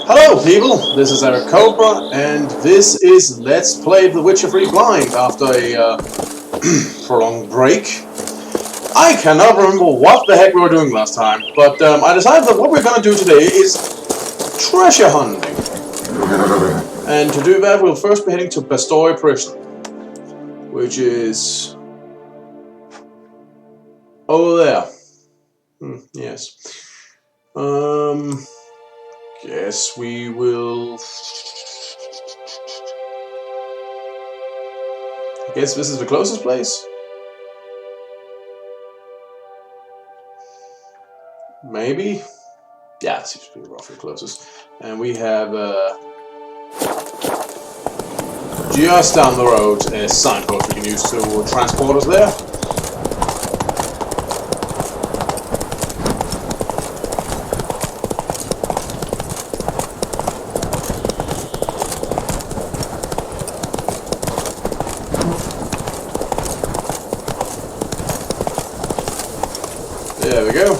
Hello people, this is Eric Cobra, and this is Let's Play The Witcher 3 Blind after a prolonged break. I cannot remember what the heck we were doing last time, but I decided that what we're going to do today is treasure hunting. And to do that, we'll first be heading to Bastoy Prison, which is over there. Yes. Guess we will... I guess this is the closest place? Maybe? Yeah, it seems to be roughly closest. And we have, just down the road, a signpost we can use to transport us there. There we go.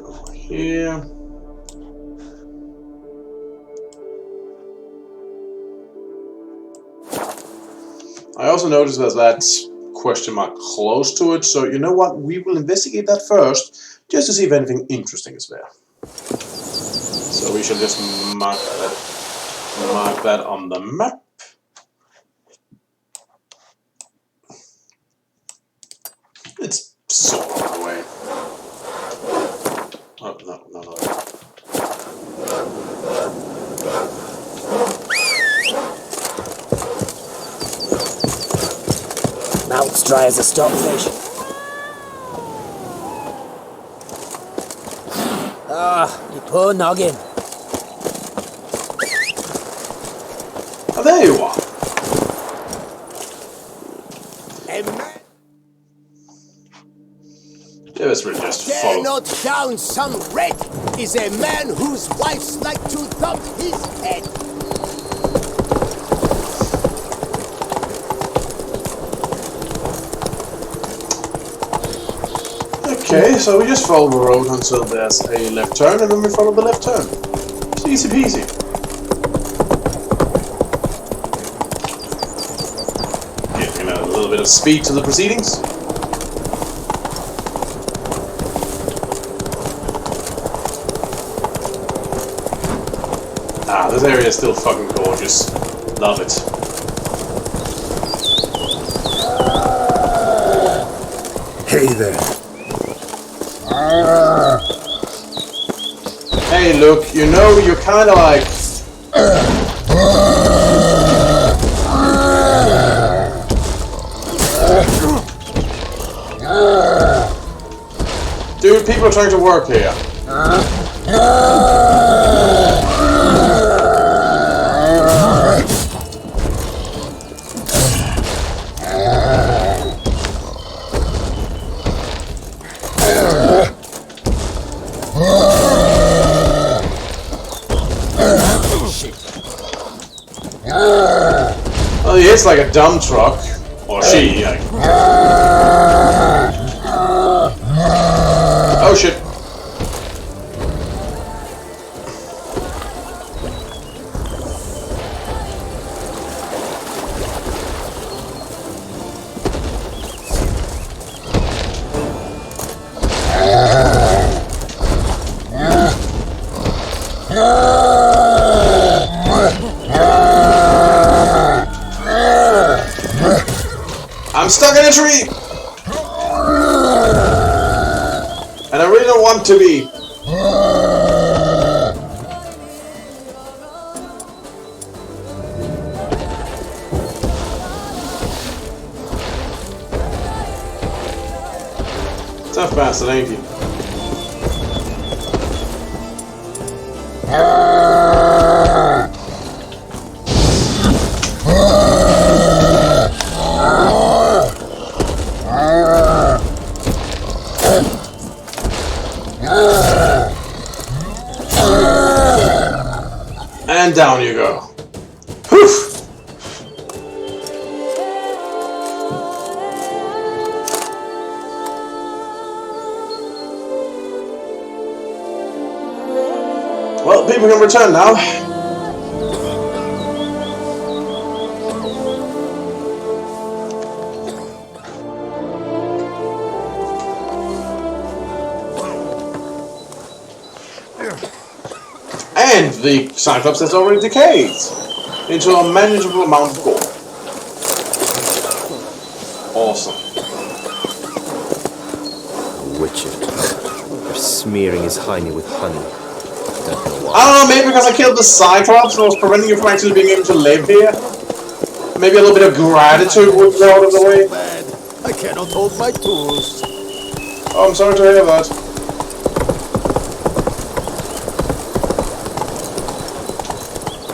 Over here. I also noticed there's that question mark close to it, so you know what? We will investigate that first, just to see if anything interesting is there. So we shall just mark that on the map. It's so far away. Oh, no. Mouth's dry as a stockfish. Ah, you poor noggin. Oh, there you are. Yeah, that's really just Dare follow. not down some red is a man whose wives like to thump his head. Okay, so we just follow the road until there's a left turn, and then we follow the left turn. It's easy peasy. Giving a little bit of speed to the proceedings. Ah, this area is still fucking gorgeous. Love it. Hey there. Hey, look, you know, you're kind of like... Dude, people are trying to work here. Well, he hits like a dump truck. Or she, like... Oh shit. I'm stuck in a tree! And I really don't want to be. Tough bastard, ain't he? And down you go. Poof! people can return now. And the Cyclops has already decayed into a manageable amount of gold. Awesome. Witcher. They're smearing his hiney with honey. Don't know why. I don't know, maybe because I killed the Cyclops and was preventing you from actually being able to live here. Maybe a little bit of gratitude would go out of the way. Bad. I cannot hold my tools. Oh, I'm sorry to hear that.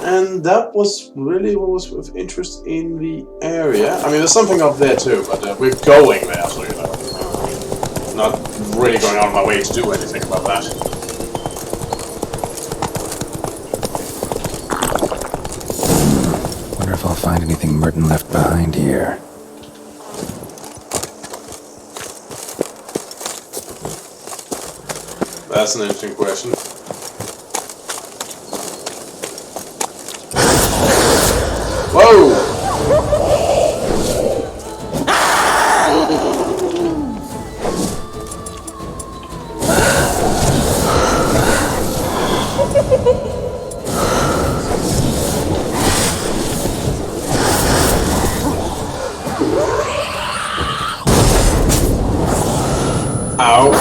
And that was really what was of interest in the area. I mean, there's something up there too, but we're going there, so you know. Not really going out of my way to do anything about that. Wonder if I'll find anything Merton left behind here. That's an interesting question. Whoa! Ow.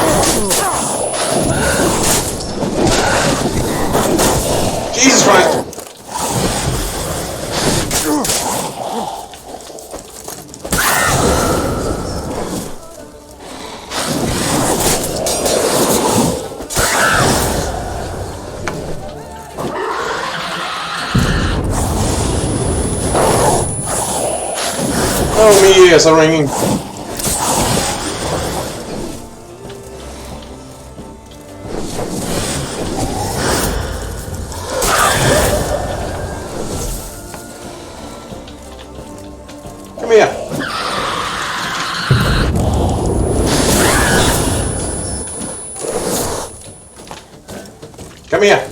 Jesus Christ! Oh, my ears are ringing. Come here. Come here.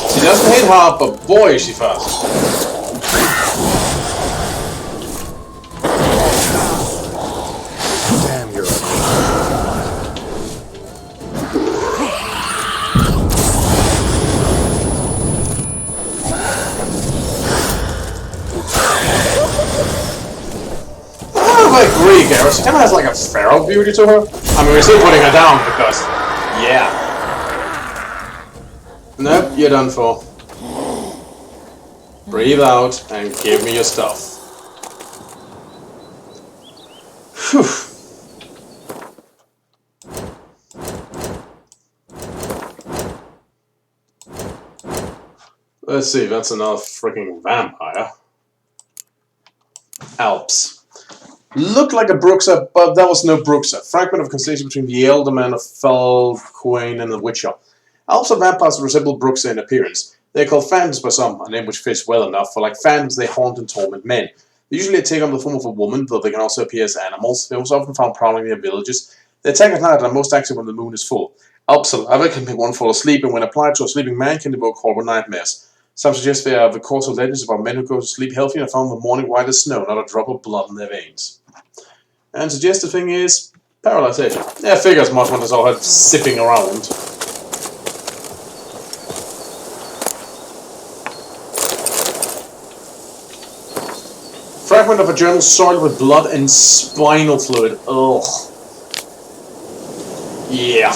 She doesn't hit hard, but boy is she fast. Damn, you're ugly. I agree, Geralt. She kind of has like a feral beauty to her. I mean, we're still putting her down because, yeah. Nope, you're done for. Breathe out and give me your stuff. Whew. Let's see, that's another freaking vampire. Alps. Looked like a Bruxa, but that was no Bruxa. Fragment of conversation between the elder man of Felquane and the Witcher. Alps are vampires that resemble Bruxa in appearance. They are called phantoms by some, a name which fits well enough, for like phantoms they haunt and torment men. They usually take on the form of a woman, though they can also appear as animals. They are often found prowling near villages. They attack at night and are most active when the moon is full. Alps saliva can make one fall asleep, and when applied to a sleeping man can evoke horrible nightmares. Some suggest they are the cause of legends about men who go to sleep healthy and are found in the morning white as snow, not a drop of blood in their veins. And suggested thing is paralyzation. Yeah, figures much when there's all her sipping around. fragment of a journal soiled with blood and spinal fluid. Ugh. Yeah.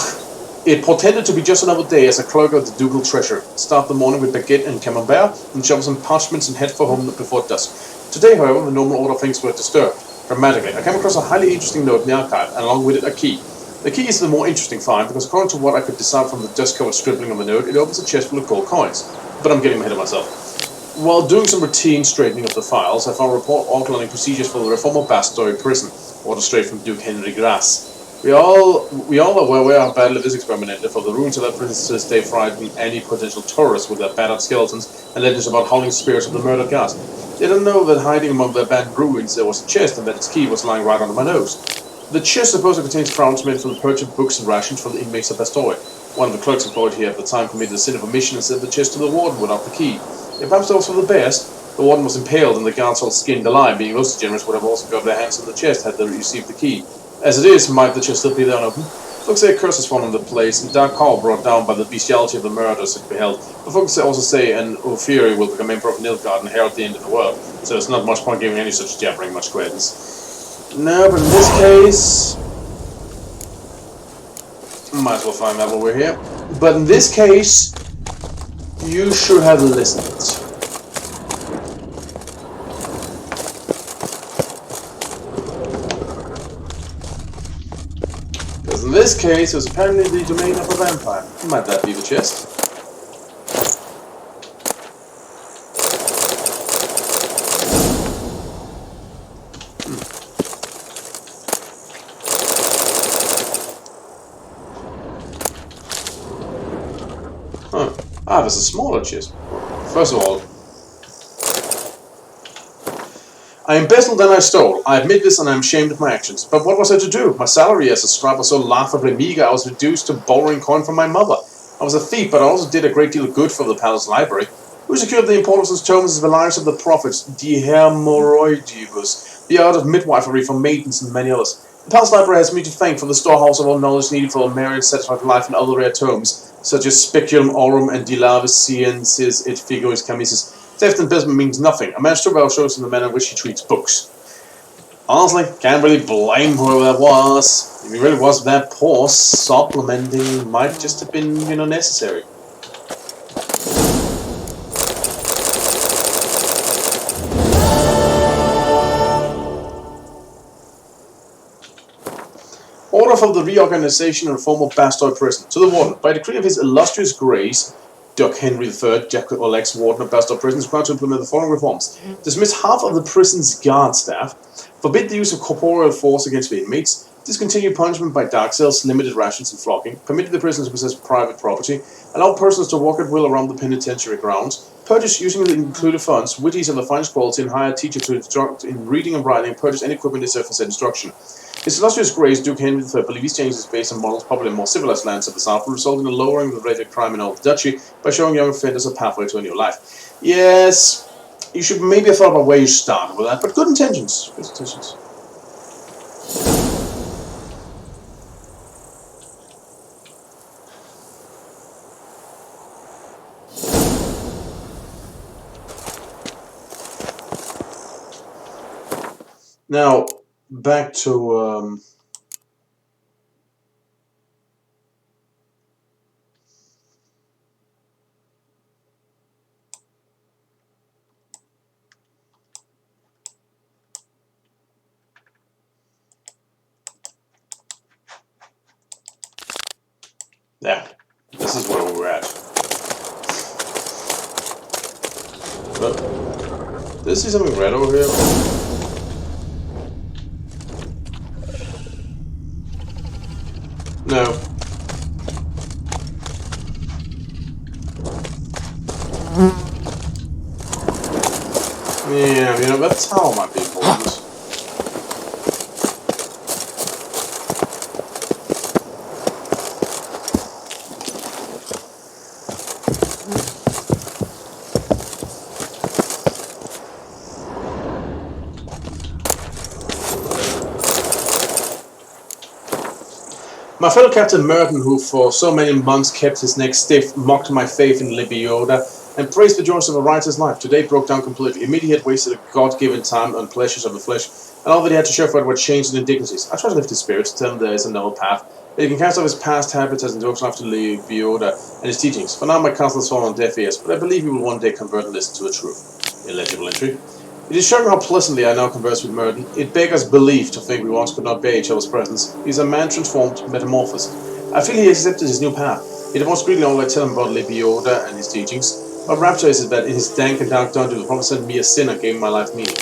It portended to be just another day as a clerk of the ducal treasury. Start the morning with baguette and camembert, and shovel some parchments and head for home before dusk. Today, however, the normal order of things were disturbed. Dramatically, I came across a highly interesting note in the archive, and along with it a key. The key is the more interesting find, because according to what I could decide from the dust-covered scribbling on the note, it opens a chest full of gold coins. But I'm getting ahead of myself. While doing some routine straightening of the files, I found a report outlining procedures for the reform of Bastoy prison, ordered straight from Duke Henry Grass. We all are aware how badly this experiment ended, for the ruins of that prison to this day frighten any potential tourists with their battered skeletons and legends about howling spirits of the murdered guards. They don't know that hiding among the abandoned ruins there was a chest and that its key was lying right under my nose. The chest supposedly contains crowns made from the purchase of books and rations for the inmates of Bastoy. One of the clerks employed here at the time committed the sin of omission and sent the chest to the warden without the key. If perhaps that was for the best, the warden was impaled and the guards all skinned alive. Being most generous would have also got their hands on the chest had they received the key. As it is, might the chest still be there unopened? Folks say a curse has fallen on the place, and dark power brought down by the bestiality of the murders it beheld. But folks also say an Ophiri will become emperor of Nilfgaard and herald the end of the world, so there's not much point giving any such jabbering much credence. No, but in this case... might as well find out while we're here. But in this case, you should have listened. In this case, it was apparently the domain of a vampire. Might that be the chest? Huh. Ah, there's a smaller chest. First of all, I embezzled and I stole. I admit this and I am ashamed of my actions. But what was I to do? My salary as a scribe was so laughably meager I was reduced to borrowing coin from my mother. I was a thief, but I also did a great deal of good for the palace library. Who secured the importance of tomes as the lives of the prophets, De Hermoroidibus, the art of midwifery for maidens, and many others. The palace library has me to thank for the storehouse of all knowledge needed for a married, satisfied life and other rare tomes, such as Speculum Aurum and De Lavis Sciences et Figuris Camises. Theft and embezzlement means nothing. A man's true value shows in the manner in which he treats books. Honestly, can't really blame whoever that was. If he really was that poor, supplementing might just have been, necessary. Order for the reorganization and reform of Bastoy Prison. To the warden, by decree of his illustrious grace, Duke Henry III, Jack or ex-warden of Bastoy Prison, is required to implement the following reforms. Dismiss half of the prison's guard staff. Forbid the use of corporeal force against the inmates. Discontinue punishment by dark cells, limited rations and flogging. Permit the prisoners to possess private property. Allow persons to walk at will around the penitentiary grounds. Purchase, using the included funds, witties of the finest quality and hire a teacher to instruct in reading and writing and purchase any equipment necessary for said instruction. His illustrious grace, Duke Henry III, believes these changes based on models popular in more civilized lands of the South will result in a lowering of the rate of crime in all the duchy by showing young offenders a pathway to a new life. Yes, you should maybe have thought about where you started with that, but good intentions. Good intentions. Now, back to yeah, this is where we were at. But, did I see something red over here? No. Yeah, that towel might be important. My fellow Captain Merton, who for so many months kept his neck stiff, mocked my faith in Libioda, and praised the joys of a writer's life. Today broke down completely. Immediately he had wasted a God-given time on pleasures of the flesh, and all that he had to show for it were changed and indignities. I try to lift his spirits, tell him there is a noble path, that he can cast off his past habits as invokes after Leoda and his teachings. For now my counsel has fallen on deaf ears, but I believe he will one day convert and listen to the truth. Illegible entry. It is shocking how pleasantly I now converse with Merton. It beggars belief to think we once could not bear each other's presence. He is a man transformed, metamorphosed. I feel he accepted his new path. It was greatly all I tell him about Leoda and his teachings. What rapture is it that in his dank and dark dungeon the prophet sent me a sinner gave my life meaning.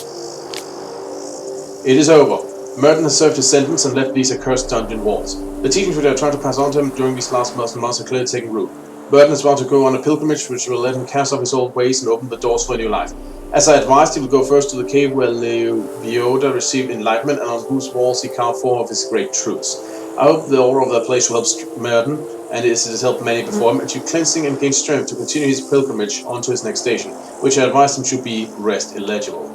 It is over. Merton has served his sentence and left these accursed dungeon walls. The teachings which I tried to pass on to him during these last months are clearly taking root. Merton is about to go on a pilgrimage which will let him cast off his old ways and open the doors for a new life. As I advised, he will go first to the cave where Leoda received enlightenment and on whose walls he carved four of his great truths. I hope the aura of that place will help Merton, and it has helped many before him, achieve cleansing and gain strength to continue his pilgrimage on to his next station, which I advised him should be rest illegible.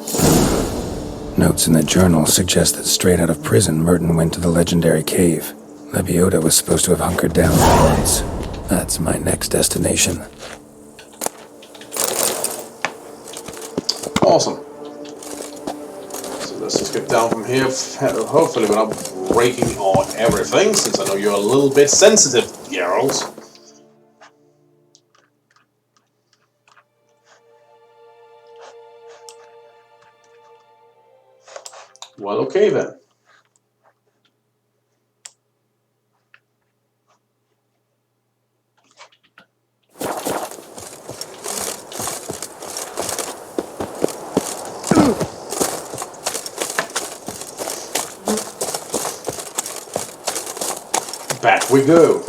Notes in the journal suggest that straight out of prison, Merton went to the legendary cave. Leoda was supposed to have hunkered down once. That's my next destination. Awesome. So let's just get down from here, hopefully without breaking or everything, since I know you're a little bit sensitive, Geralt. Well, okay then. Back we go.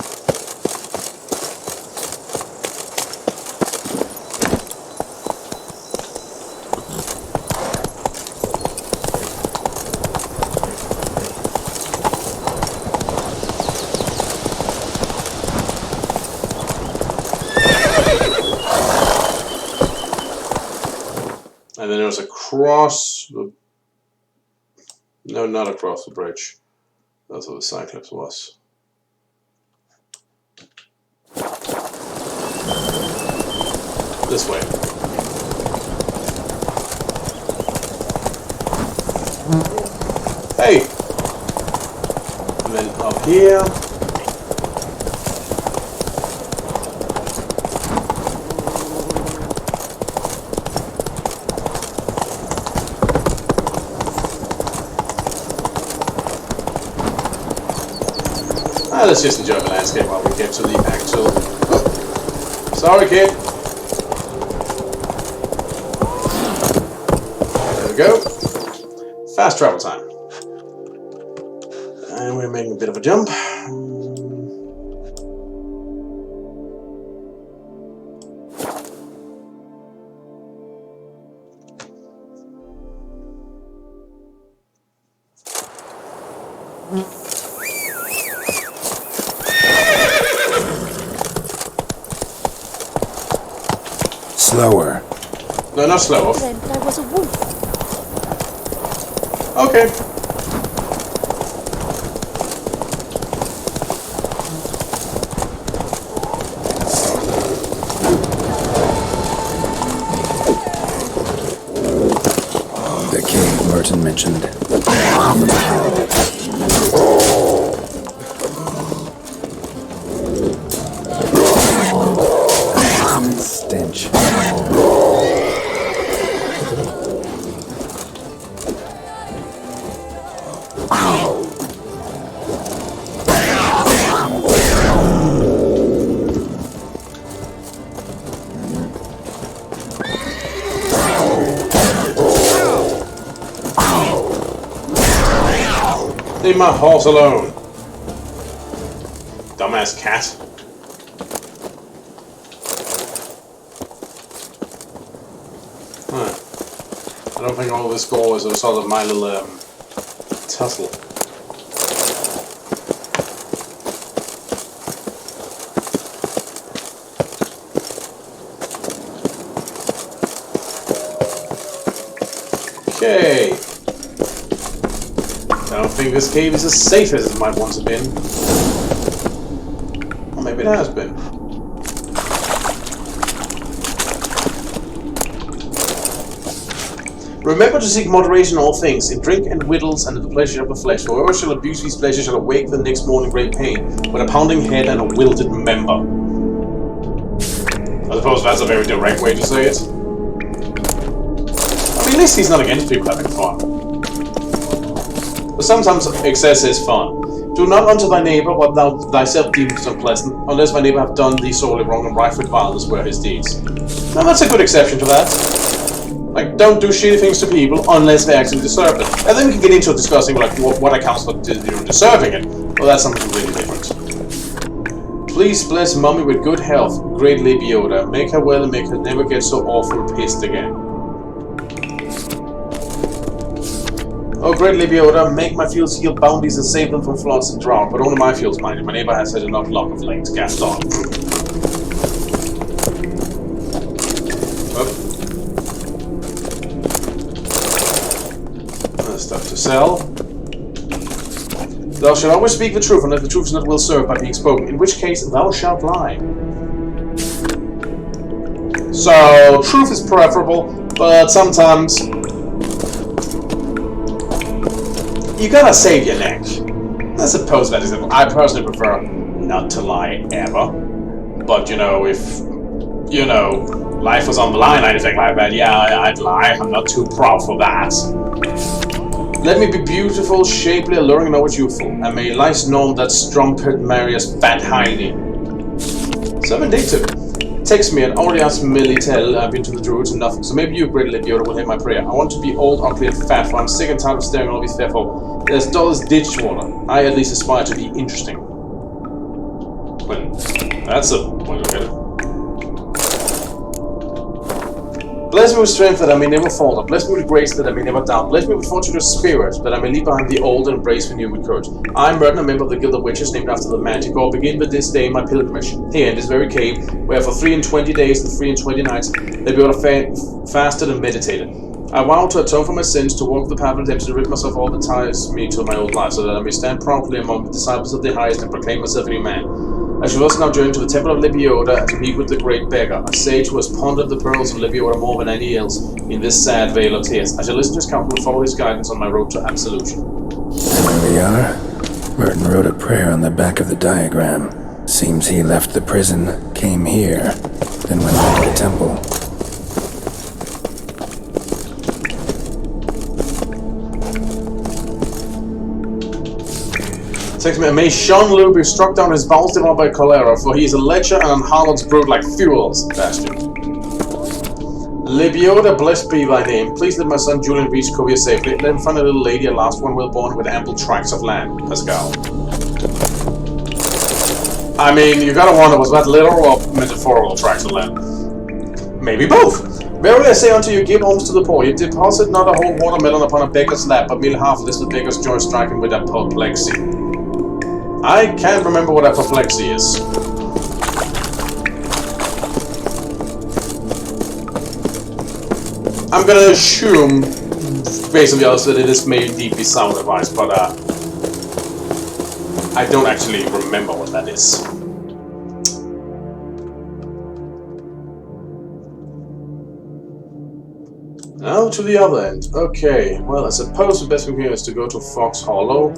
And then there's across the... No, not across the bridge. That's what the Cyclops was. This way. Hey! And then up here. Let's just enjoy the landscape while we get to the actual... Oh. Sorry, kid. There we go. Fast travel time. And we're making a bit of a jump. Slower. No, not slower. Then there was a wolf. Okay. The cave Merton mentioned. Stench. Leave my horse alone. Dumbass cat. I don't think all of this gore is a result of my little tussle. Okay. I don't think this cave is as safe as it might once have been. Or maybe it has been. Remember to seek moderation in all things, in drink and victuals and in the pleasure of the flesh. For whoever shall abuse these pleasures shall awake the next morning great pain, with a pounding head and a wilted member. I suppose that's a very direct way to say it. I mean, at least he's not against people having fun. But sometimes excess is fun. Do not unto thy neighbour what thou thyself deemest unpleasant, unless thy neighbour have done thee sorely wrong and rife with violence were his deeds. Now that's a good exception to that. Like, don't do shitty things to people unless they actually deserve it. And then we can get into discussing like what accounts for deserving it. Well, that's something completely different. Please bless Mummy with good health, great Lady Yoda. Make her well and make her never get so awful pissed again. Oh, great Lady Yoda, make my fields yield bounties and save them from floods and drought, but only my fields, mind. My neighbor has had enough luck of late. Gaston. Oh. Stuff to sell. Thou shalt always speak the truth, unless the truth is not well served by being spoken, in which case thou shalt lie. So, truth is preferable, but sometimes you gotta save your neck. I suppose that is it. I personally prefer not to lie ever. But, you know, if, you know, life was on the line, anything like that, yeah, I'd lie. I'm not too proud for that. Let me be beautiful, shapely, alluring, and always youthful, and may lies known that strumpet Marius fat Heine. So vindictive. Text me and already asked Millie tell I've been to the druids and nothing, so maybe you, great Lady Yoda, will hear my prayer. I want to be old, ugly, and fat, for I'm sick and tired of staring at all these fair folk. They're as dull as ditch water. I at least aspire to be interesting. Well, that's a way to look at it. Bless me with strength that I may never falter. Bless me with grace that I may never doubt. Bless me with fortuitous spirit that I may leave behind the old and embrace the new with courage. I am Merton, a member of the Guild of Witches, named after the Manticore. Begin with this day my pilgrimage here in this very cave, where for 23 days and 23 nights they be fasted and meditated. I vow to atone for my sins, to walk the path of redemption, to rid myself of all that ties me to my old life, so that I may stand proudly among the disciples of the highest and proclaim myself a new man. I shall also now journey to the temple of Lebioda and to meet with the great beggar, a sage who has pondered the pearls of Lebioda more than any else in this sad vale of tears. I shall listen to his counsel and follow his guidance on my road to absolution. There we are. Merton wrote a prayer on the back of the diagram. Seems he left the prison, came here, then went back to the temple. Text me, may Jean-Loup be struck down his bowels devoured by cholera, for he is a lecher and an harlot's brood like fuels, Bastion. Lebioda, blessed be thy name. Please let my son Julian reach Covia safely. Let him find a little lady, a last one well born, with ample tracts of land, Pascal. I mean, you gotta wonder, was that literal or metaphorical tracts of land? Maybe both. Verily I say unto you, give alms to the poor. You deposit not a whole watermelon upon a beggar's lap, but merely half this the beggar's joy striking with apoplexy. I can't remember what apoplexy is. I'm gonna assume, based on the others, that it is maybe deeply sound advice, but I don't actually remember what that is. Now to the other end. Okay, well, I suppose the best thing here is to go to Fox Hollow.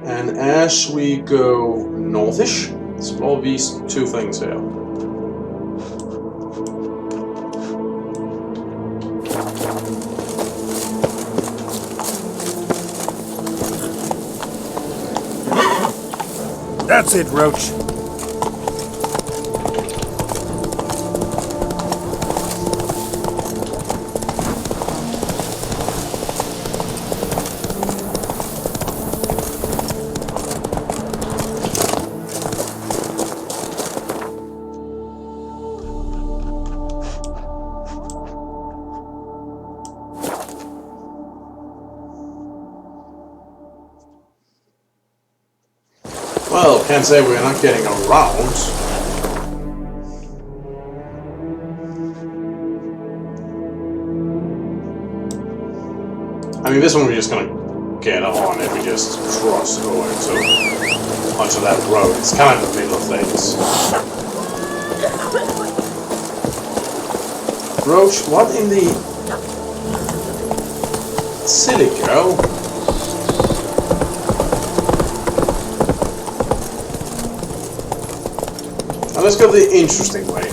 And as we go northish, explore these two things here. That's it, Roach. Well, can't say we're not getting around. I mean, this one we're just gonna get on if we just cross over onto that road. It's kind of in the middle of things. Roach, what in the... Silly girl. Now let's go the interesting way.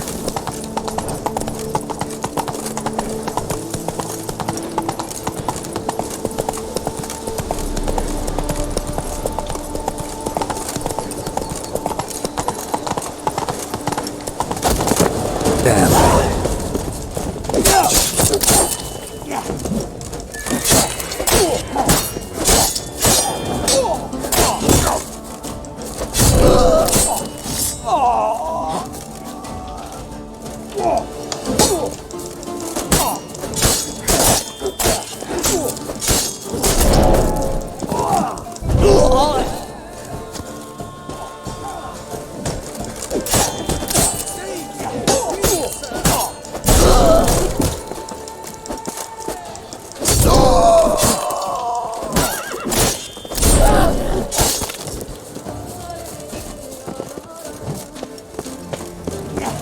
Damn.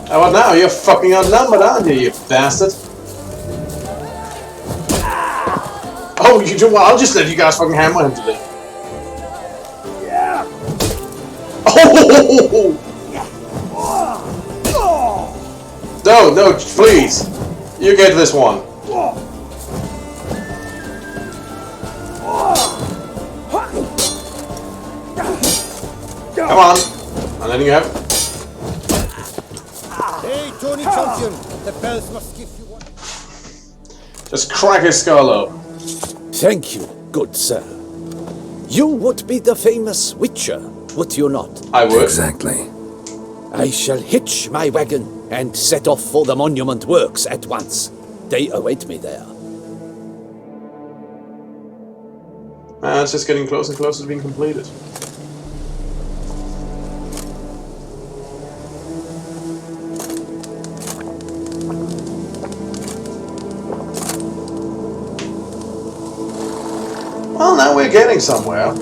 How about now? You're fucking outnumbered, aren't you, you bastard? Oh, you do well. I'll just let you guys fucking hammer him today. Yeah. Oh! No, no, please. You get this one. Come on. I'm letting you have it. Hey, Tony Champion, the bells must give you one. Just crack his skull open. Thank you, good sir. You would be the famous Witcher, would you not? I would. Exactly. I shall hitch my wagon and set off for the monument works at once. They await me there. It's just getting closer and closer to being completed. Well, now we're getting somewhere.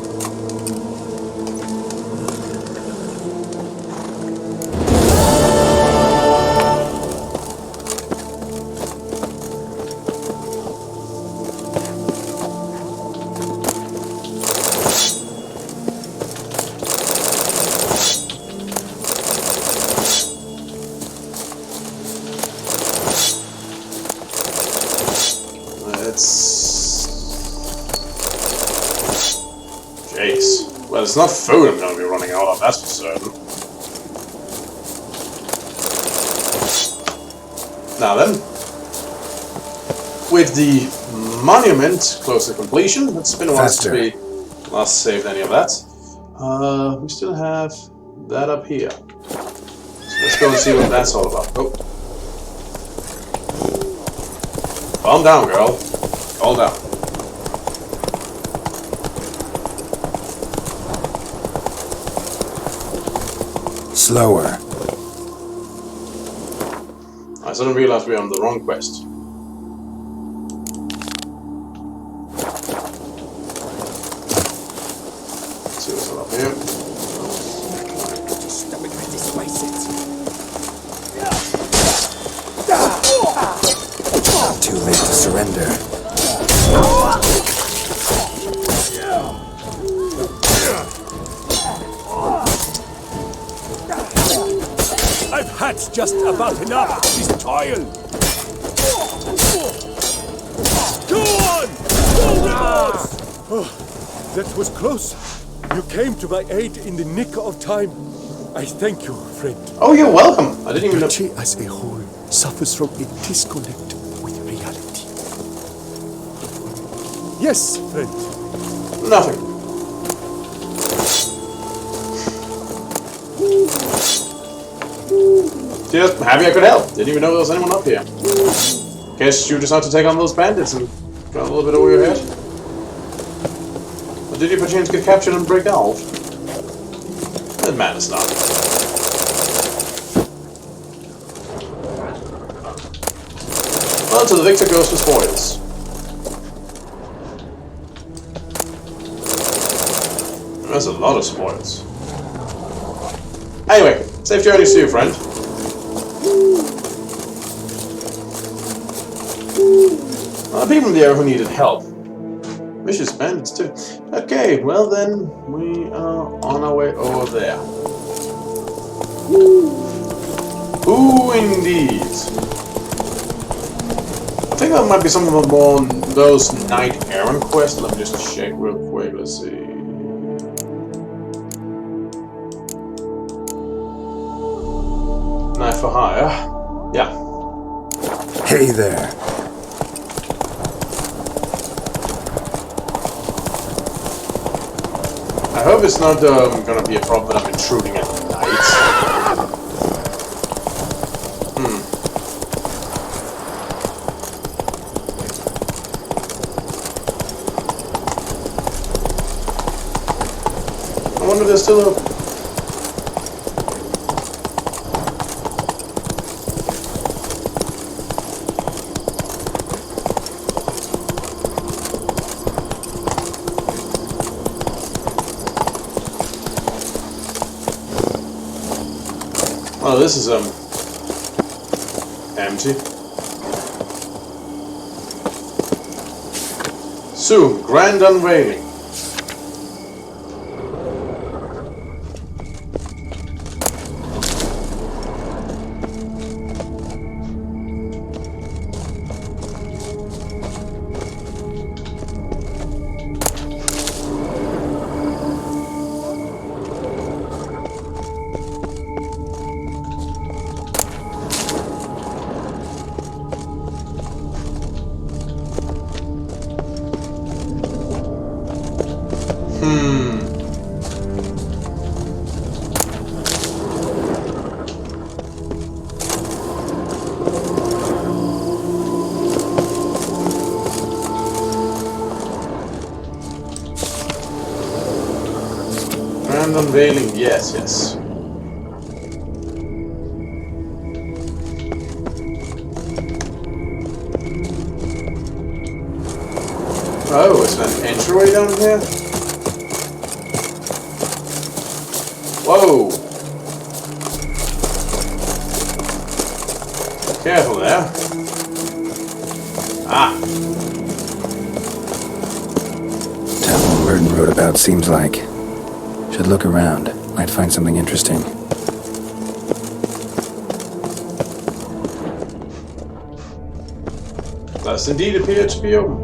Jeez. Well, it's not food I'm going to be running out of, that's for certain. Now then, with the monument close to completion, it's been a while since we last saved any of that. We still have that up here. So let's go and see what that's all about. Oh. Calm down, girl. Calm down. Slower. I suddenly realized we were on the wrong quest. Let's see what's up here. Too late to surrender. I've had just about enough of this toil. Go on! Go, Rebels! Oh, that was close. You came to my aid in the nick of time. I thank you, friend. Oh, you're welcome. I didn't even know. Duchy as a whole suffers from a disconnect with reality. Yes, friend. Nothing. Just happy I could help. Didn't even know there was anyone up here. Guess you just had to take on those bandits and got a little bit over your head. Or did you perchance get captured and break out? That matters not. Well, to the victor goes the spoils. There's a lot of spoils. Anyway, safe journeys to you, friend. People in the area who needed help. Vicious bandits too. Okay, well then, we are on our way over there. Ooh, indeed. I think that might be some of the more those knight errant quests. Let me just check real quick. Let's see. Knife for hire. Yeah. Hey there. I hope it's not gonna be a problem that I'm intruding at night. I wonder if they're still open. Oh, this is empty. Soon, grand unveiling. Grand unveiling, yes, yes. Oh, is there an entryway down here? Whoa! Careful there. Ah! Town Merton wrote about seems like. Should look around. Might find something interesting. Does indeed appear to be open.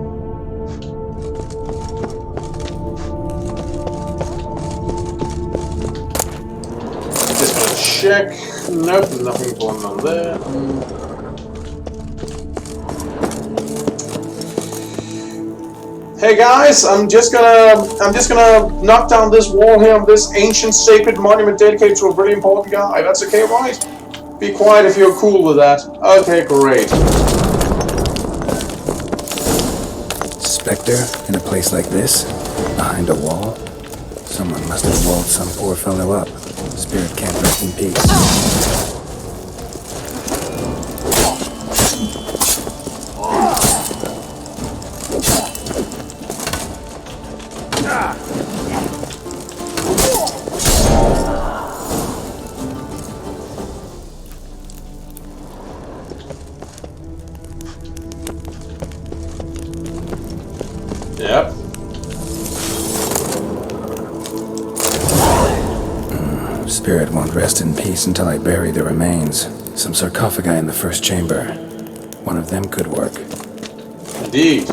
Just gonna check. Nope, nothing going on there. Hey guys, I'm just gonna knock down this wall here on this ancient sacred monument dedicated to a really important guy. That's okay, right? Be quiet if you're cool with that. Okay, great. Spectre in a place like this? Behind a wall? Someone must have walled some poor fellow up. Spirit can't rest in peace. Yep. Spirit won't rest in peace until I bury the remains. Some sarcophagi in the first chamber. One of them could work. Indeed.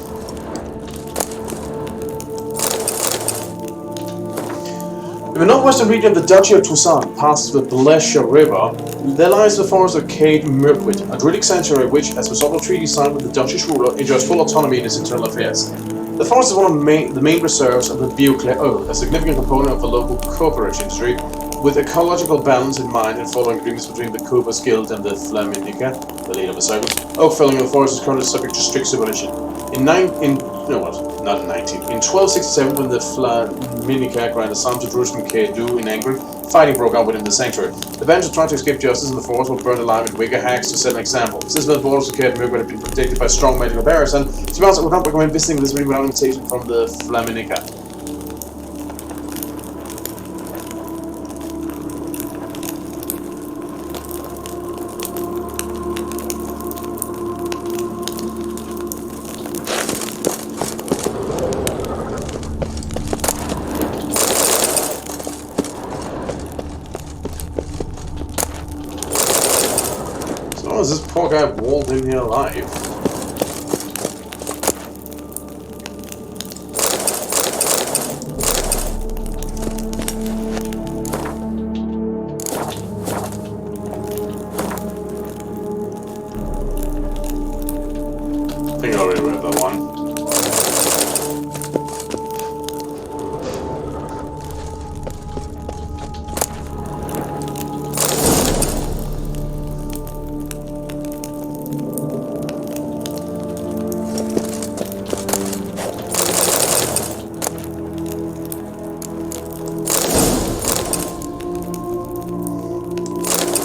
In the northwestern region of the Duchy of Toussaint, past the Blesha River, there lies the forest of Caed Mirquid, a druidic sanctuary which, as a result of treaty signed with the Duchish ruler, enjoys full autonomy in its internal affairs. The forest is one of the main reserves of the Bioclé Oak, a significant component of the local cooperage industry, with ecological balance in mind and following agreements between the Coopers Guild and the Flaminica, the leader of the cycle. Oak felling in the forest is currently subject to strict supervision. In 1267, when the Flaminica granted some to Druids from Caedu in England, fighting broke out within the sanctuary. The bandits who tried to escape justice in the forest were burned alive in Wigger hags to set an example. Since the borders of Caed Mirquid have been protected by strong magical barriers, and to be honest, I would not recommend visiting this region without an invitation from the Flaminica. How is this poor guy walled in here alive? I think I already read that one.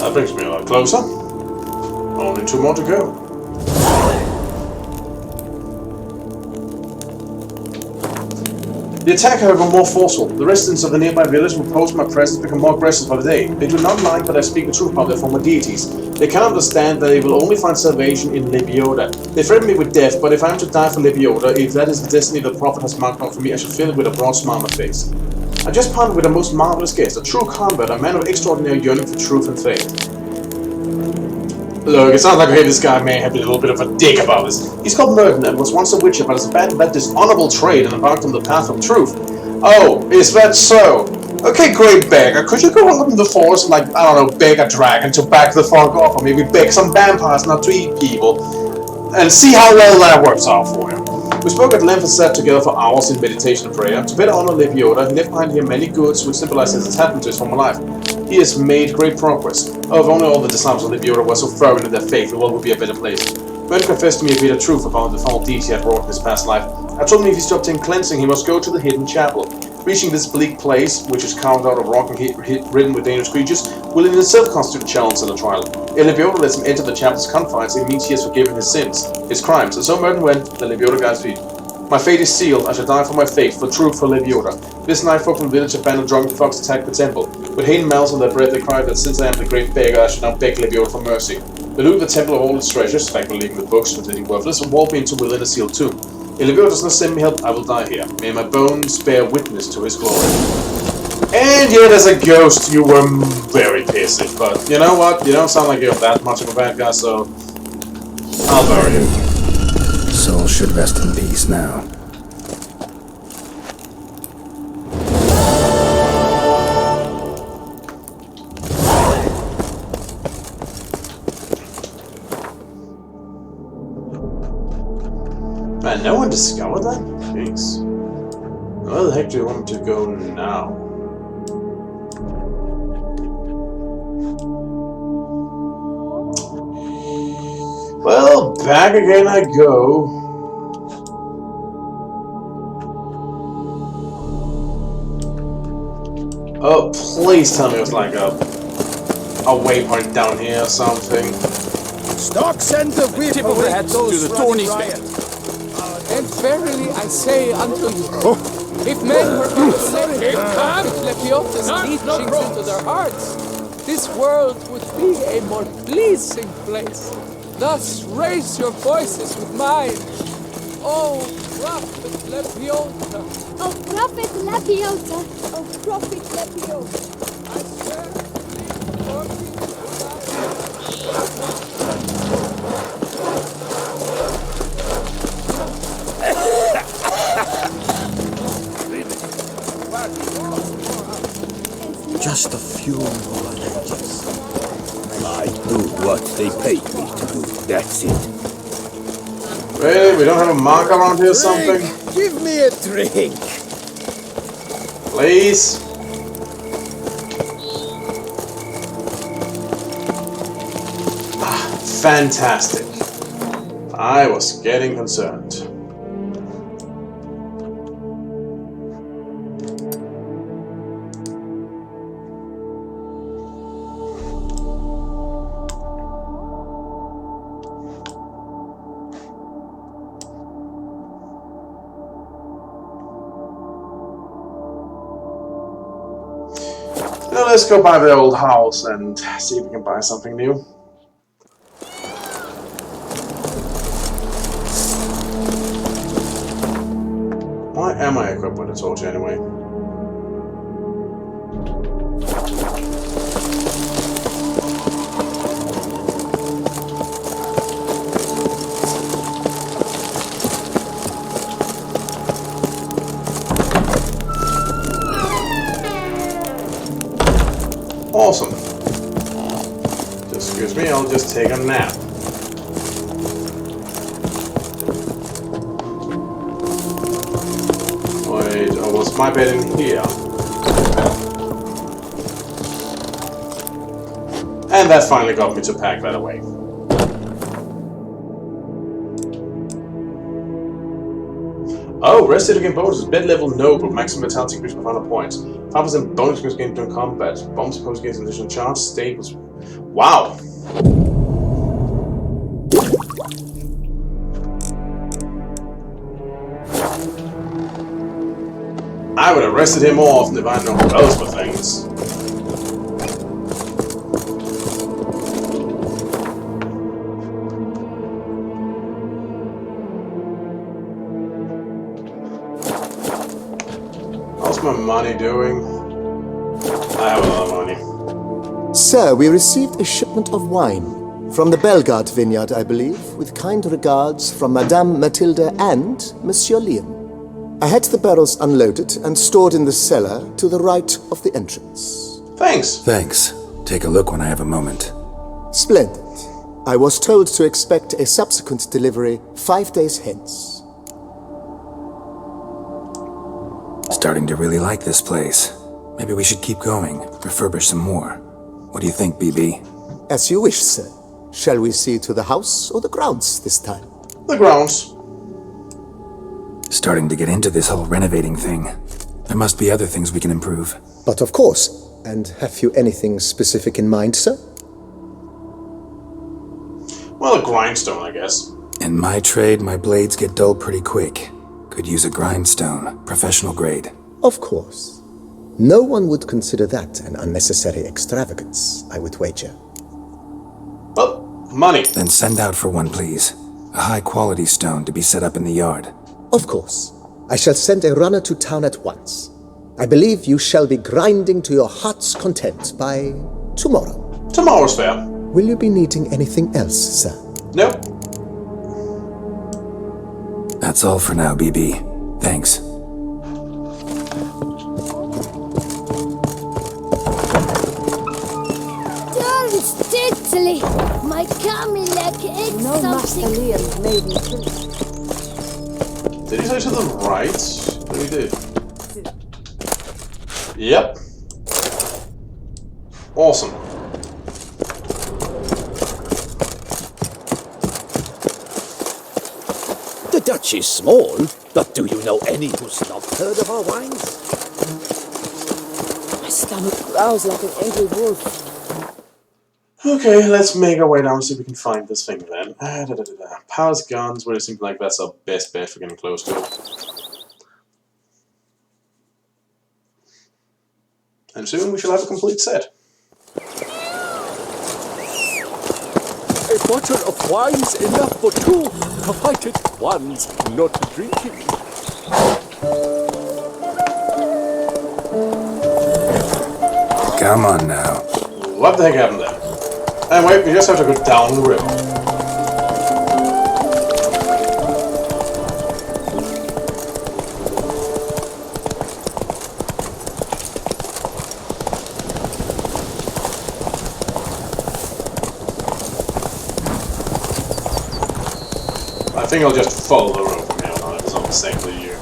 That brings me a lot closer. Only 2 more to go. The attack, however, more forceful. The residents of the nearby village who oppose my presence become more aggressive by the day. They do not like that I speak the truth about their former deities. They cannot understand that they will only find salvation in Lebioda. They threaten me with death, but if I am to die for Lebioda, if that is the destiny the prophet has marked out for me, I shall fill it with a broad smile on my face. I just parted with a most marvelous guest, a true convert, a man of extraordinary yearning for truth and faith. Look, it sounds like okay, this guy may have been a little bit of a dick about this. He's called Merton and was once a witcher, but has abandoned that dishonorable trade and embarked on the path of truth. Oh, is that so? Okay, great beggar, could you go out in the forest and, like, I don't know, beg a dragon to back the fuck off, or maybe beg some vampires not to eat people, and see how well that works out for him. We spoke at length and sat together for hours in meditation and prayer. To better honor Lebioda, he left behind him many goods which symbolize his attachment to his former life. He has made great progress. Oh, if only all the disciples of Lebioda were so fervent in their faith, the world would be a better place. Merton confessed to me a bit of truth about the foul deeds he had wrought in his past life. I told him if he stopped him cleansing, he must go to the hidden chapel. Reaching this bleak place, which is carved out of rock and ridden with dangerous creatures, will in itself constitute a challenge and a trial. If Lebioda lets him enter the chapel's confines, it means he has forgiven his sins, his crimes, and so Merton went, the Lebioda guides feet. My fate is sealed. I shall die for my faith, for truth, for Lebioda. This night, folk from the village abandoned drunken fox attacked the temple. With hate and malice on their breath, they cried that since I am the great beggar, I should now beg Lebioda for mercy. They loot the temple of all its treasures, thankfully leaving the books completely worthless, and walled me into within a sealed tomb. If Lebioda does not send me help, I will die here. May my bones bear witness to his glory. And yet, as a ghost, you were very pissy. But you know what? You don't sound like you're that much of a bad guy, so I'll bury you. Soul should rest in peace now. Man, no one discovered that? Jeez. Where the heck do you want me to go now? Well, back again I go. Oh, please tell me it was like a waypoint down here or something. Stocks and the whip Tip of the hat to the thorny riot. And verily I say unto you, if men were to let Lebioda's teachings into their hearts, this world would be a more pleasing place. Thus raise your voices with mine. Oh, Prophet Lebioda. Oh, Prophet Lebioda. Oh, Prophet Lebioda. I swear before you Just a few more ages. I do what they paid me to do. That's it. Really? We don't have a mark around here or something? Give me a drink. Please? Ah, fantastic. I was getting concerned. Now let's go by the old house and see if we can buy something new. Why am I equipped with a torch anyway? Awesome. Just excuse me, I'll just take a nap. Wait, oh, was my bed in here? And that finally got me to pack that away. Oh, rest hit again bonuses. Bed level noble. Maximum vitality increase by 500 points. 5% bonus increase gained during combat. Bombs post gains additional charge. Staples. Wow! I would have rested him more often if I had known those for things. How's my money doing? I have a lot of money. Sir, we received a shipment of wine from the Bellegarde vineyard, I believe, with kind regards from Madame Mathilde and Monsieur Liam. I had the barrels unloaded and stored in the cellar to the right of the entrance. Thanks. Thanks. Take a look when I have a moment. Splendid. I was told to expect a subsequent delivery 5 days hence. Starting to really like this place. Maybe we should keep going, refurbish some more. What do you think, BB? As you wish, sir. Shall we see to the house or the grounds this time? The grounds. Starting to get into this whole renovating thing. There must be other things we can improve. But of course. And have you anything specific in mind, sir? Well, a grindstone, I guess. In my trade, my blades get dull pretty quick. Could use a grindstone, professional grade. Of course. No one would consider that an unnecessary extravagance, I would wager. Well, money. Then send out for one, please. A high-quality stone to be set up in the yard. Of course. I shall send a runner to town at once. I believe you shall be grinding to your heart's content by tomorrow. Tomorrow's fair. Will you be needing anything else, sir? Nope. That's all for now, BB. Thanks. Don't diddly! My gummy leg is No Master something. Liam made me think. Did he say to the right? What he did? Yep. Awesome. The Dutch is small, but do you know any who's not heard of our wines? My stomach growls like an angry wolf. Okay, let's make our way down and see if we can find this thing then. Powers, guns, where it seems like that's our best bet for getting close to it. And soon we shall have a complete set. A bottle of wine's enough for two, provided one's not drinking. Come on now. What the heck happened there? And wait, we just have to go down the river. I think I'll just follow the road from here on if it's not the same for you.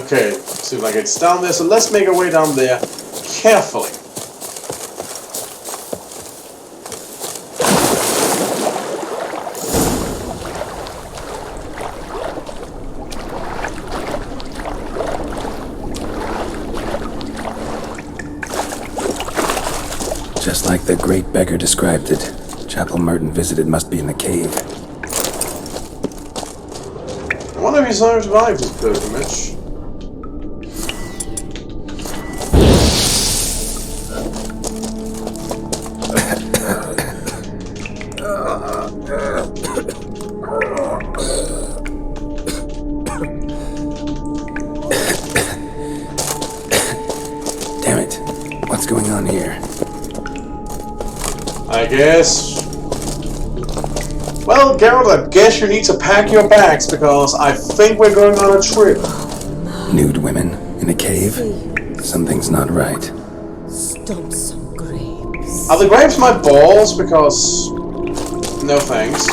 Okay, seems like it's down there, so let's make our way down there carefully. Just like the great beggar described it. Chapel Merton visited must be in the cave. I wonder if he survived his pilgrimage. Damn it. What's going on here? I guess Well, Geralt, I guess you need to pack your bags because I think we're going on a trip. Nude women in a cave? Something's not right. Stomp some grapes. Are the grapes my balls? Because... no thanks.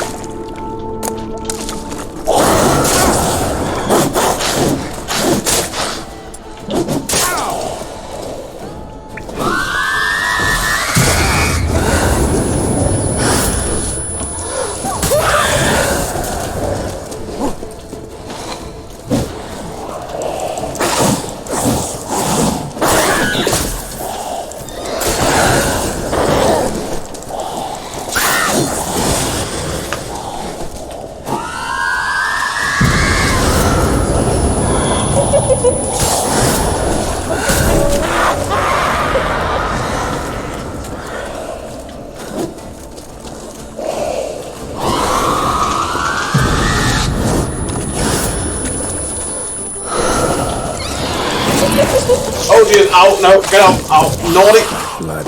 Oh dear, ow, no, get up, ow, naughty! Blood.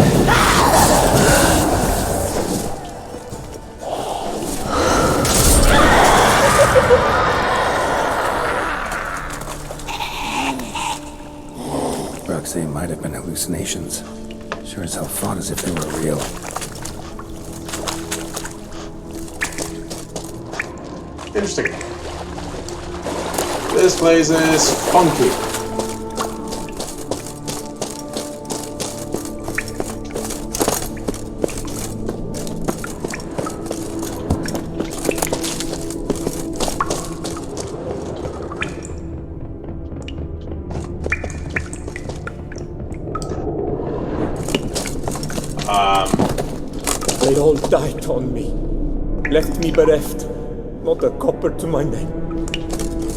They might have been hallucinations. Sure as hell fought as if they were real. Interesting. This place is funky. They all died on me. Left me bereft. Not a copper to my name.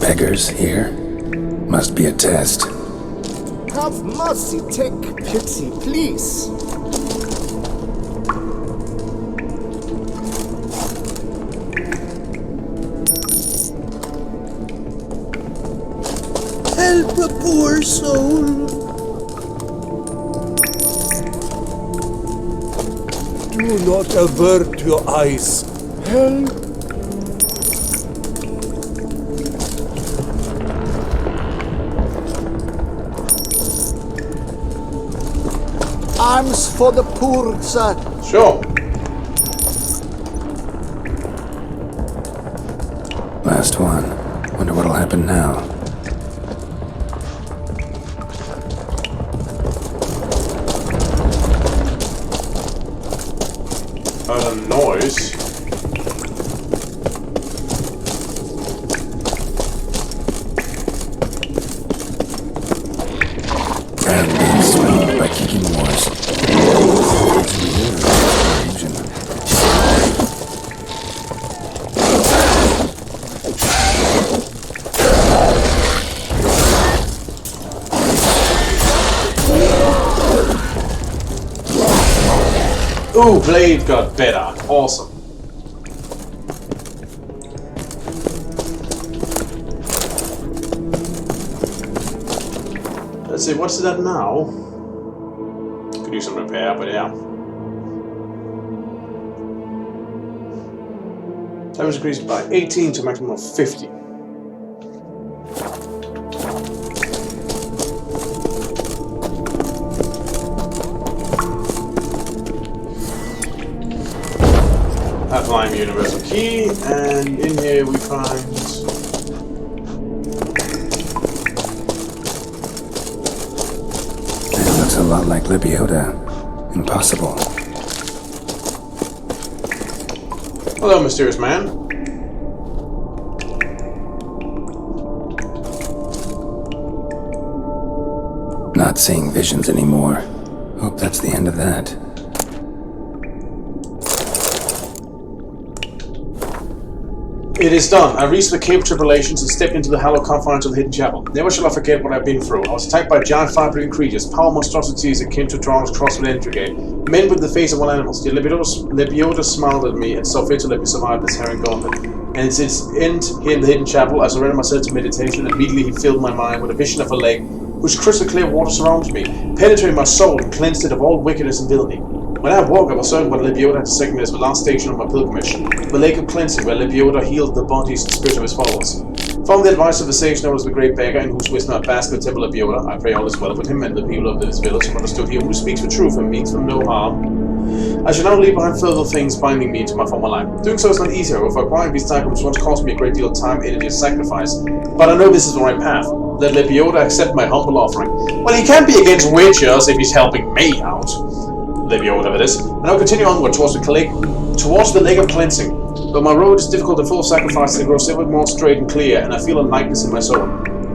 Beggars here? Must be a test. Have mercy, take pity, please. Help a poor soul. Do not avert your eyes. Help. Arms for the poor, sir. Sure. Last one. Wonder what'll happen now. A noise. And being swallowed by kicking wars. Ooh, blade got better. Awesome. Let's see, what's that now? Could do some repair, but yeah. Damage increased by 18 to a maximum of 50. Applying the universal key, and in here we find... It looks a lot like Lebiota. Impossible. Hello, mysterious man. Not seeing visions anymore. Hope that's the end of that. It is done. I reached the Cave of Tribulations and stepped into the hallowed confines of the Hidden Chapel. Never shall I forget what I've been through. I was attacked by giant fire-breathing creatures, power monstrosities akin to Drown's crossed with intrigue, men with the face of wild animals. Yet Lebiota smiled at me and saw fit to let me survive this harrowing gauntlet. And it's its end here in the Hidden Chapel. I surrendered myself to meditation, and immediately he filled my mind with a vision of a lake whose crystal clear water surrounds me, penetrating my soul and cleansed it of all wickedness and villainy. When I woke, I was certain what Lebiota had to second me as the last station of my pilgrimage, the Lake of Cleansing, where Lebiota healed the bodies and spirits of his followers. From the advice of the sage known as the Great Beggar, in whose wisdom I bask in the temple of Lebiota, I pray all is well with him and the people of this village have understood him who speaks the truth and means them no harm. I shall now leave behind further things binding me to my former life. Doing so is not easy, however, for acquiring these items once cost me a great deal of time, energy, and sacrifice. But I know this is the right path. Let Lebiota accept my humble offering. Well, he can't be against witchers if he's helping me out. Lebiota, whatever it is. And I'll continue onward towards the Lake of Cleansing. Though my road is difficult and full of sacrifices, it grows ever more straight and clear, and I feel a lightness in my soul.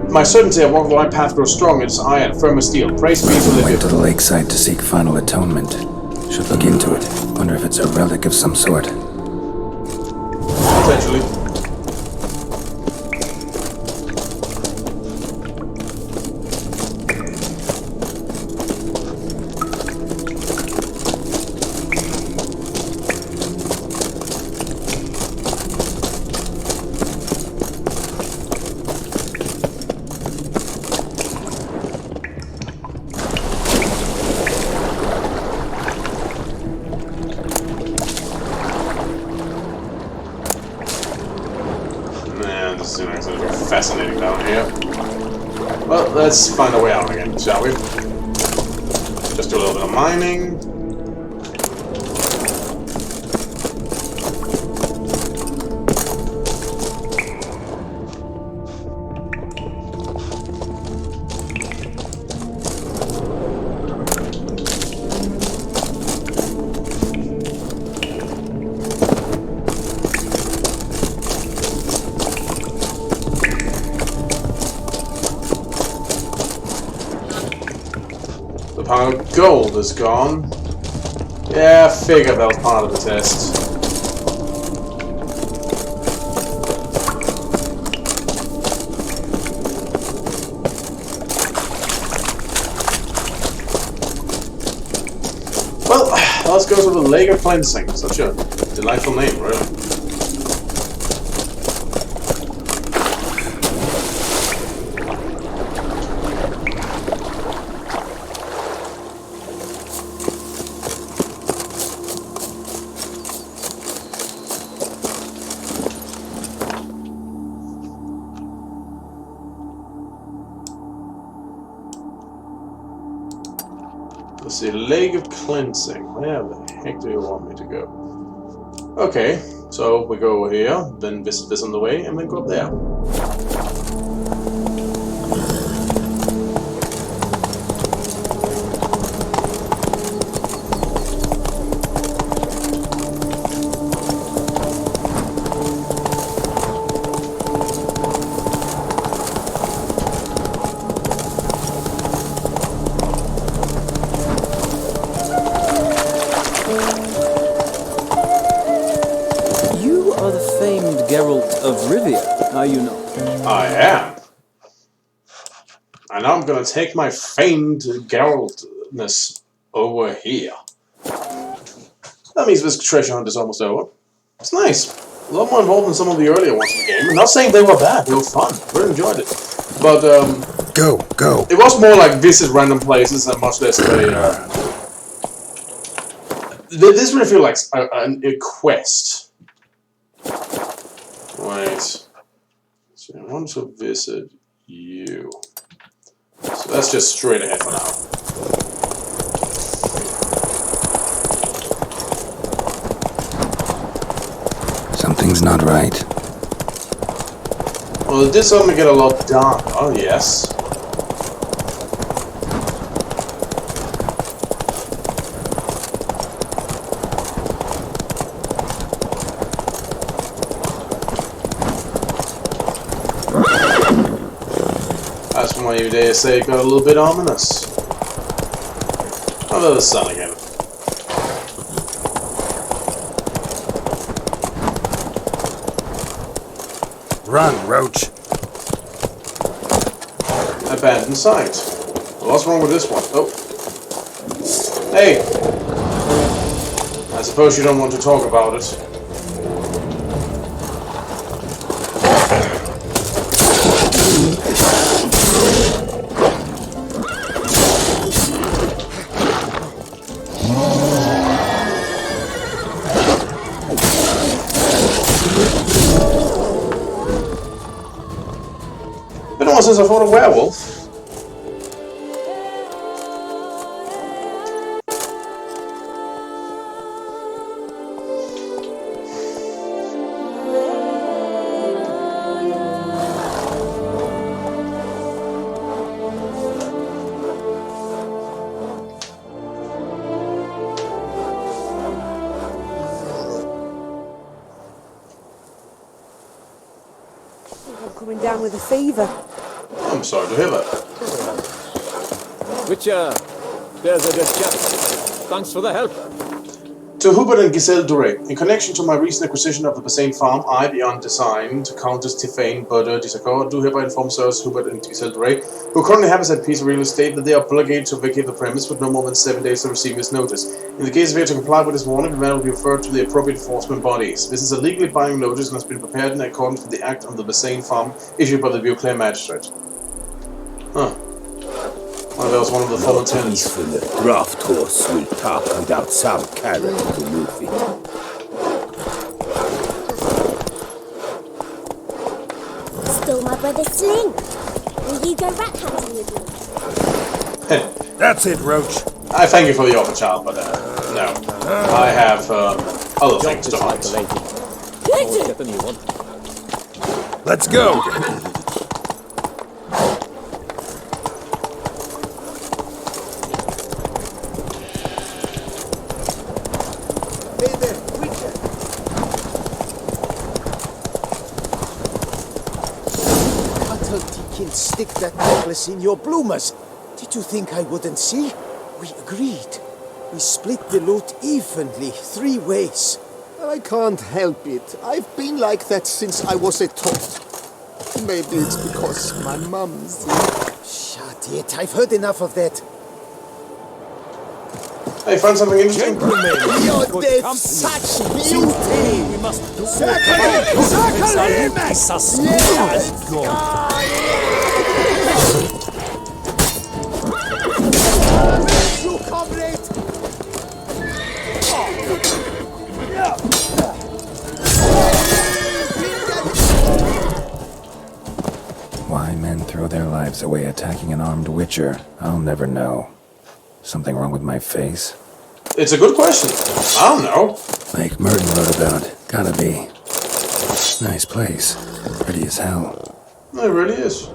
My certainty I walk the right path grows strong, and its iron, firm as steel. Praise be to Lebiota. Went to the lakeside to seek final atonement. Should look into it. Wonder if it's a relic of some sort. Potentially. This is actually fascinating down here. Well, let's find a way out again, shall we? Just do a little bit of mining. The pile of gold is gone. Yeah, I figured that was part of the test. Well, let's go to the Lake of Cleansing. Such a delightful name, really. Let's see, Lake of Cleansing. Where the heck do you want me to go? Okay, so we go over here, then visit this on the way, and then go up there. Geralt of Rivia, are you not? I am. And now I'm gonna take my famed Geraltness over here. That means this treasure hunt is almost over. It's nice. A lot more involved than some of the earlier ones in the game. I'm not saying they were bad, they were fun. Really enjoyed it. But, Go! It was more like visit random places and much less this really feels like a quest. Wait. So I want to visit you. So that's just straight ahead for now. Something's not right. Well, it did suddenly get a lot darker. Oh, yes. That's why you dare say it got a little bit ominous. Oh, there's the sun again. Run, Roach. Abandoned site. Well, what's wrong with this one? Oh. Hey! I suppose you don't want to talk about it. since I fought a werewolf. I'm coming down with a fever. I'm sorry to hear that. Witcher, there's a good chap. Thanks for the help. To Hubert and Giselle Duret, in connection to my recent acquisition of the Bassane farm, I, the undesigned Countess Tiffane Burder Disaccord, do hereby inform Sirs Hubert and Giselle Duret, who currently have a set piece of real estate, that they are obligated to vacate the premise with no more than 7 days to receive this notice. In the case of failure to comply with this warning, the matter will be referred to the appropriate enforcement bodies. This is a legally binding notice and has been prepared in accordance with the Act of the Bassane farm issued by the Beauclair magistrate. Huh. Well, that was one of the fallen tenants. The draft horse will talk without some carrot to move it. Stole my brother's sling. Will you go rat hunting with me? That's it, Roach. I thank you for the offer, child, but no. I have other things to hunt. Get a new one. Let's go. Hey there, Witcher. Cuttlety can stick that necklace in your bloomers. Did you think I wouldn't see? We agreed. We split the loot evenly, 3 ways. I can't help it. I've been like that since I was a tot. Maybe it's because my mum's... Shut it, I've heard enough of that. Hey, find something interesting? You're dead such beauty! We must do Circle him! You comrade! Why men throw their lives away attacking an armed witcher, I'll never know. Something wrong with my face? It's a good question. I don't know. Like Merton wrote about. Gotta be. Nice place. Pretty as hell. It really is.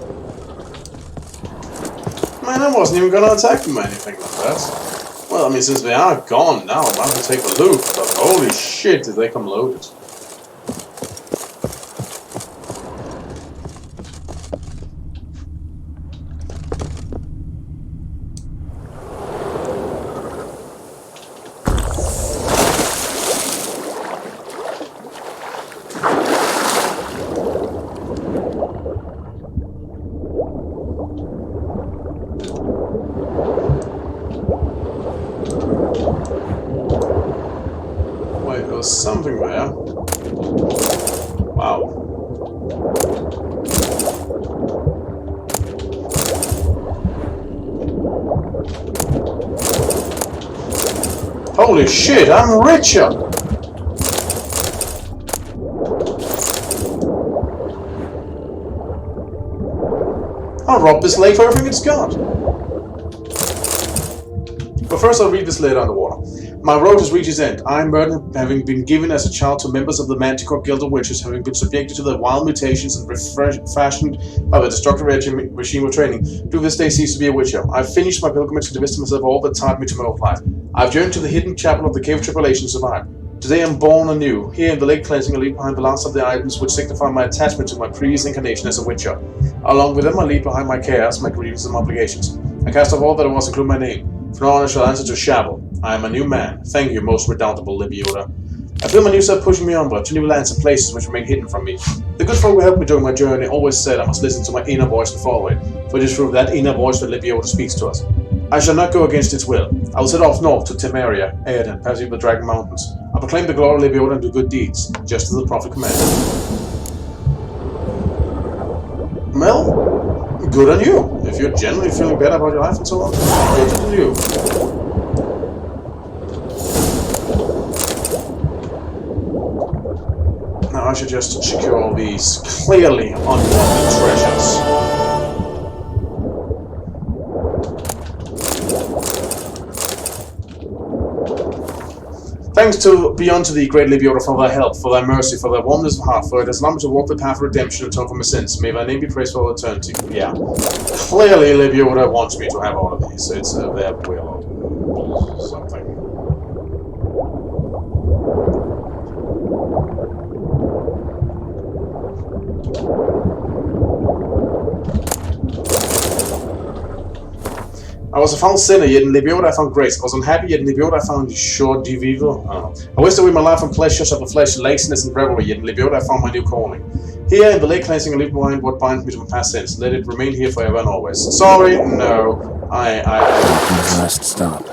Man, I wasn't even gonna attack them or anything like that. Well, I mean, since they are gone now, I'm about to take a look, but holy shit, did they come loaded. Wait, there was something there. Wow. Holy shit, I'm richer! I'll rob this lake for everything it's got. But first I'll read this letter underwater. My road has reached its end. I, Merton, having been given as a child to members of the Manticore Guild of Witches, having been subjected to the wild mutations and fashioned by the destructive regime of training, do this day cease to be a witcher. I've finished my pilgrimage to divest myself all that tied me to my old life. I've journeyed to the hidden chapel of the Cave of Tribulation and survived. Today I'm born anew. Here in the lake cleansing, I leave behind the last of the items which signify my attachment to my previous incarnation as a witcher. Along with them I leave behind my cares, my grievances and my obligations. I cast off all that was, including my name. From now on I shall answer to Shavel. I am a new man. Thank you, most redoubtable Libioda. I feel my new self pushing me onward to new lands and places which remain hidden from me. The good folk who helped me during my journey always said I must listen to my inner voice and follow it, for it is through that inner voice that Libioda speaks to us. I shall not go against its will. I will set off north to Temeria, Aedan, pass over the Dragon Mountains. I proclaim the glory of Libioda and do good deeds, just as the prophet commanded. Well, good on you. If you're generally feeling better about your life and so on, good on you. Now I should just secure all these clearly unwanted treasures. Thanks to be unto thee, great Lebioda, for thy help, for thy mercy, for thy warmness of heart, for it has allowed me to walk the path of redemption and atone for my sins. May thy name be praised for all eternity. Yeah. Clearly, Lebioda wants me to have all of these. It's their will or something. I was a found sinner, yet in Lebioda I found grace. I was unhappy, yet in Lebioda I found joie de vivre. I wasted away my life on pleasures of the flesh, laziness and revelry, yet in Lebioda I found my new calling. Here in the lake cleansing, I leave behind what binds me to my past sins. Let it remain here forever and always. Sorry, no. I must stop.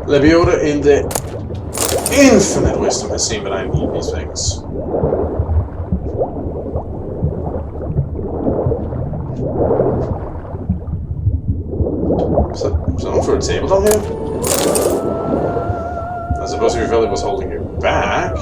Lebioda in the infinite wisdom has seen that I need these things. Someone for a table down here? I suppose if Veli was holding you back.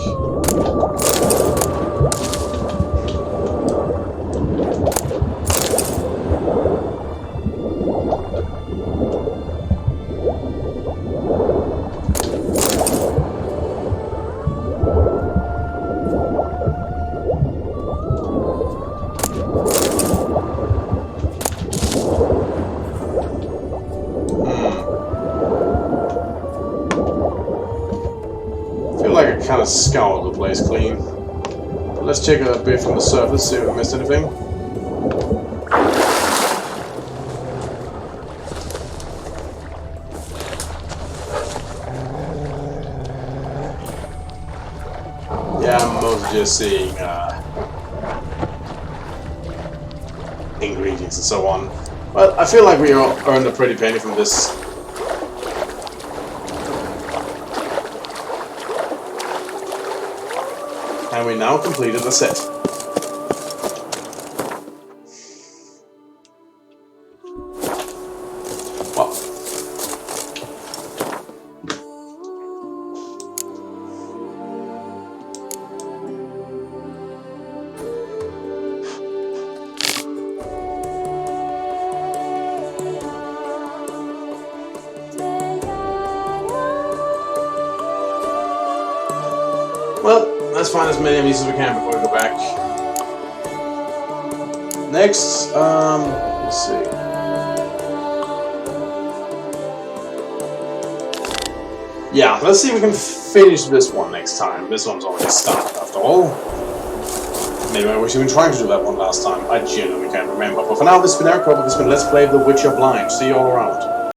Kind of scoured the place clean. But let's check a bit from the surface, see if we missed anything. Yeah, I'm mostly just seeing ingredients and so on. But I feel like we earned a pretty penny from this. And we now completed the set. Well. Well, let's find as many of these as we can before we go back. Next, let's see. Yeah, let's see if we can finish this one next time. This one's already started after all. Maybe I wish I'd been trying to do that one last time. I genuinely can't remember. But for now, this has been Eric. This has been Let's Play The Witcher Blind. See you all around.